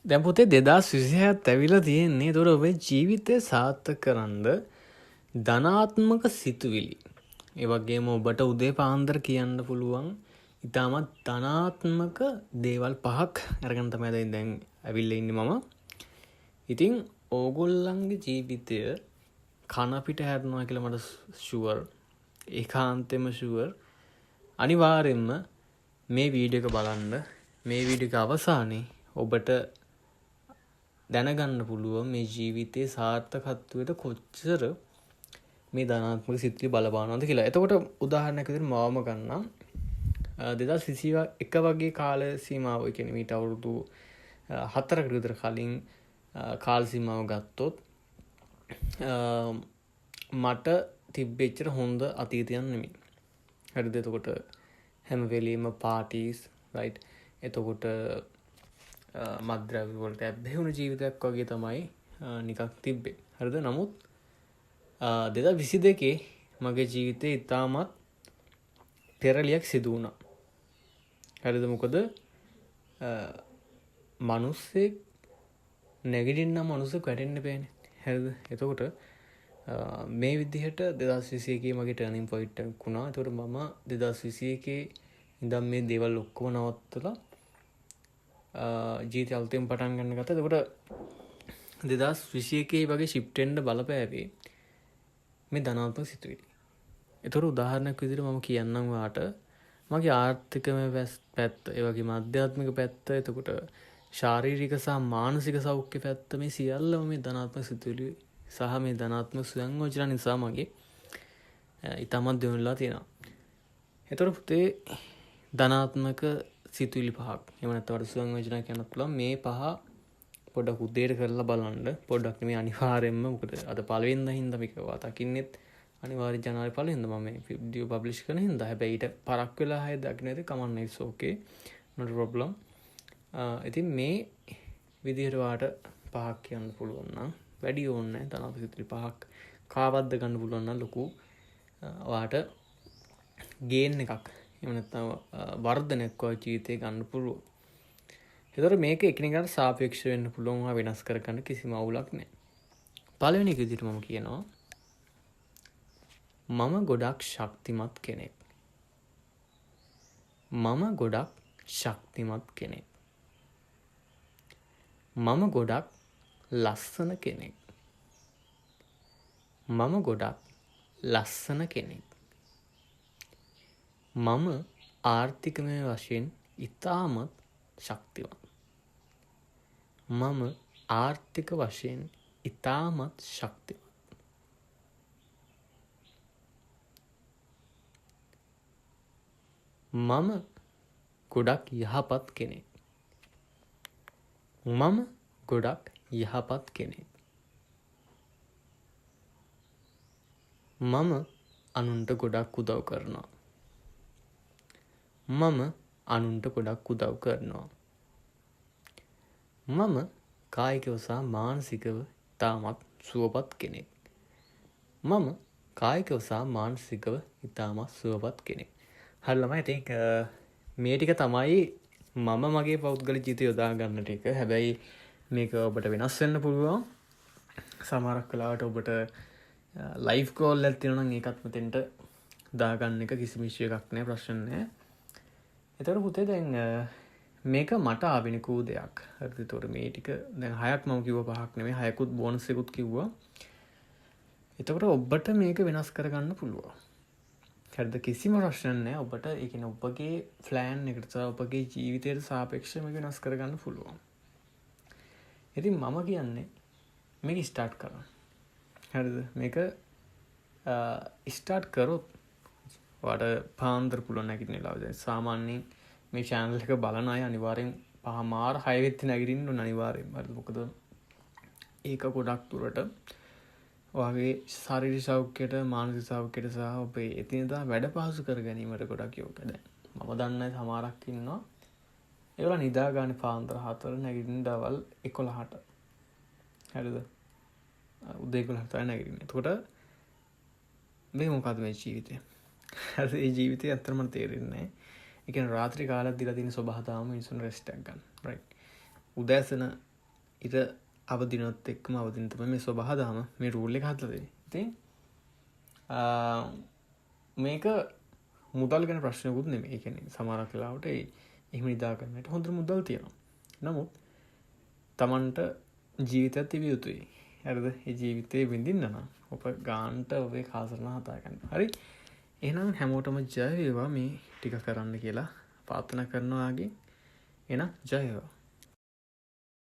දැන් පුතේ 2026ත් ඇවිල්ලා තියෙන්නේ. ඒතකොට ඔබේ ජීවිතය සාර්ථක කරන්න ධනාත්මක සිතුවිලි. ඒ වගේම ඔබට උදේ පාන්දර කියන්න පුළුවන් ඉතාමත් ධනාත්මක දේවල් 5ක් අරගෙන තමයි දැන් ඇවිල්ලා ඉන්නේ මම. ඉතින් ඕගොල්ලන්ගේ ජීවිතය කන පිට හැරෙනවා කියලා මට ෂුවර්. ඒකාන්තෙම ෂුවර්. අනිවාර්යෙන්ම මේ වීඩියෝ එක බලන්න. මේ වීඩියෝ එක අවසානයේ ඔබට දැනගන්න පුළුවන් මේ ජීවිතයේ සාර්ථකත්වයට කොච්චර මේ ධනාත්මක සිතුවිලි බලපානවද කියලා. එතකොට උදාහරණයක් විදිහට මවම ගන්නම්. 2021 වගේ කාල සීමාව කියන්නේ මීට අවුරුදු 4කට විතර කලින් කාල සීමාව ගත්තොත් මට තිබෙච්ච හොඳ අතීතයක් නෙමෙයි. හරිද? එතකොට හැම වෙලෙම පාටිස් රයිට්. එතකොට මත්ද්‍රව්‍ය වලට ඇබ්බැහි වුණ ජීවිතයක් වගේ තමයි නිකක් තිබ්බේ. හරිද? නමුත් 2022 මගේ ජීවිතේ ඉතාමත් පෙරලියක් සිදු වුණා. හරිද? මොකද මිනිස්සෙක් නැගිටින්න මිනිස්සෙක් වැටෙන්න බෑනේ. හරිද? එතකොට මේ විදිහට 2021 මගේ ටර්නින් පොයින්ට් එකක් වුණා. එතකොට මම 2021 ඉඳන් මේ දේවල් ඔක්කොම නවත්තලා ජීවිතය අලුතෙන් පටන් ගන්න ගත්තා. එතකොට 2021 වගේ ෂිෆ්ට් වෙන්න බලපෑවේ මේ ධනාත්මක සිතුවිලි. එතකොට උදාහරණයක් විදිහට මම කියන්නම් ඔයාට මගේ ආර්ථිකමය පැත්ත, ඒ වගේම ආධ්‍යාත්මික පැත්ත, එතකොට ශාරීරික සහ මානසික සෞඛ්‍ය පැත්ත මේ සියල්ලම මේ ධනාත්මක සිතුවිලි සහ මේ ධනාත්මක ස්වයංයෝජන නිසා මගේ ඊටමත් දිනුනලා තියෙනවා. එතකොට පුතේ ධනාත්මක සිතුවිලි 5ක්. එහෙම නැත්නම් ස්වයංයෝජන කියන්නත් පුළුවන්. මේ 5 පොඩ්ඩක් උදේට කරලා බලන්න. පොඩ්ඩක් නෙමෙයි අනිවාර්යෙන්ම. මොකද අද පළවෙනිදා හින්දා මේක ඔයා දකින්නෙත් අනිවාර්ය ජනවාරි පළවෙනිදා මම මේ වීඩියෝ පබ්ලිෂ් කරන හින්දා. හැබැයි ඊට පරක් වෙලා හය දකින්න ඇති කමන්න ඉස් ඕකේ. not a problem. ඉතින් මේ විදිහට ඔයාට 5ක් කියන්න පුළුවන් නම් වැඩි ඕනේ නැහැ. ධනාත්මක සිතුවිලි 5ක් කාවද්ද ගන්න පුළුවන් නම් ලොකු ඔයාට ගේන් එකක්. එහෙම නැත්නම් වර්ධනයක් ඔය ජීවිතේ ගන්න පුළුවන්. ඒතර මේක එකිනෙකට සාපේක්ෂ වෙන්න පුළුවන්. ඔයා වෙනස් කරගන්න කිසිම අවුලක් නැහැ. පළවෙනි එක විදිහට මම කියනවා මම ගොඩක් ශක්තිමත් කෙනෙක්. මම ගොඩක් ශක්තිමත් කෙනෙක්. මම ගොඩක් ලස්සන කෙනෙක්. මම ගොඩක් ලස්සන කෙනෙක්. මම ආර්ථිකමය වශයෙන් ඉතාමත් ශක්තිමත්. මම ආර්ථික වශයෙන් ඉතාමත් ශක්තිමත්. මම ගොඩක් යහපත් කෙනෙක්. මම ගොඩක් යහපත් කෙනෙක්. මම අනුන්ට ගොඩක් උදව් කරනවා. මම අනුන්ට ගොඩක් උදව් කරනවා. මම කායිකව සහ මානසිකව ඉතාමත් සුවපත් කෙනෙක්. මම කායිකව සහ මානසිකව ඉතාමත් සුවපත් කෙනෙක්. හරි ළමයි, ඉතින් මේ ටික තමයි මම මගේ පෞද්ගලික ජීවිතය යොදා ගන්න ටික. හැබැයි මේක ඔබට වෙනස් වෙන්න පුළුවන්. සමහරක් වෙලාවට ඔබට ලයිව් කෝල් එකක් තියෙනවා නම් ඒකත් මෙතෙන්ට දාගන්න එක කිසිම ඉෂුව එකක් නෑ, ප්‍රශ්න නෑ. එතකොට පුතේ දැන් මේක මට ආවෙනිකූ දෙයක්. හරිද? එතකොට මේ ටික දැන් 6ක් මම කිව්වා, 5ක් නෙමෙයි, 6කුත් බෝනස් එකකුත් කිව්වා. එතකොට ඔබට මේක වෙනස් කරගන්න පුළුවන්. හරිද? කිසිම ප්‍රශ්න නැහැ. ඔබට ඒ කියන්නේ ඔබගේ ප්ලෑන් එකට සහ ඔබගේ ජීවිතයට සාපේක්ෂව මේක වෙනස් කරගන්න පුළුවන්. ඉතින් මම කියන්නේ මේක ස්ටාර්ට් කරන්න. හරිද? මේක ස්ටාර්ට් කරොත් ඔයාලට පාන්දර පුළුවන් නැගිටින්නලා. දැන් සාමාන්‍යයෙන් මේ channel එක බලන අය අනිවාර්යෙන් 5:00 6 වෙද්දි නැගිටින්න ඕන අනිවාර්යෙන්ම. හරිද? මොකද ඒක ගොඩක් දුරට ඔයාගේ ශාරීරික සෞඛ්‍යයට, මානසික සෞඛ්‍යයට සහ ඔබේ එදිනෙදා වැඩ පහසු කර ගැනීමට ගොඩක් යොග. දැන් මම දන්නේ සමහරක් ඉන්නවා ඒගොල්ලෝ නිදා ගන්න පාන්දර 4 නැගිටින්න දවල් 11ට. හරිද? උදේ 11ට නැගිටින්න. එතකොට මේ මොකද්ද මේ ජීවිතය? හරිද? මේ ජීවිතය අත්‍තරම තේරෙන්නේ නැහැ. ඒ කියන්නේ රාත්‍රී කාලයක් දීලා තියෙන සබහාතාවම මිනිසුන් රෙස්ට් එකක් ගන්න. රයිට්. උදෑසන ඉර අවදිනොත් එක්කම අවදින තමයි මේ ස්වභාවදහම මේ රූල් එක හදලා දෙන්නේ. ඉතින් මේක මුදල් ගැන ප්‍රශ්නයකුත් නෙමෙයි. ඒ කියන්නේ සමහරක් වෙලාවට එහෙම නිදා ගන්නට හොඳ මුදල් තියෙනවා. නමුත් Tamanට ජීවිතයක් තිබිය යුතුයි. හරිද? ඒ ජීවිතේ විඳින්න නම් ඔබ ගාන්ට ඔබේ කාසරණ හදා ගන්න. හරි? එහෙනම් හැමෝටම ජය වේවා මේ ටික කරන්න කියලා ප්‍රාර්ථනා කරනවා. එහෙනම් ජය වේවා.